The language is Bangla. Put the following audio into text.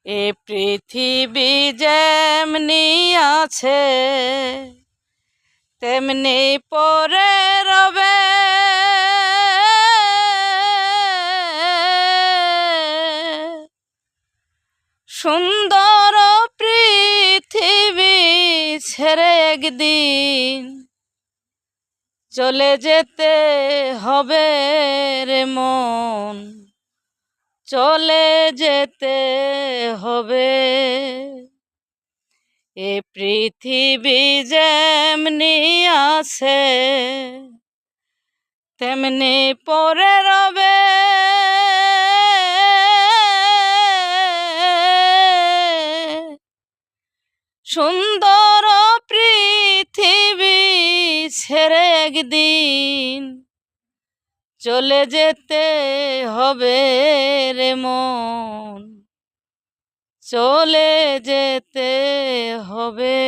এ পৃথিবী যেমনি আছে তেমনি পরে রবে। সুন্দর পৃথিবী ছেড়ে একদিন চলে যেতে হবে রে মন, চলে যেতে হবে। এ পৃথিবী যেমনি আছে তেমনি পরে রবে। সুন্দর পৃথিবী ছেড়ে একদিন চলে যেতে হবে রে মন, চলে যেতে হবে।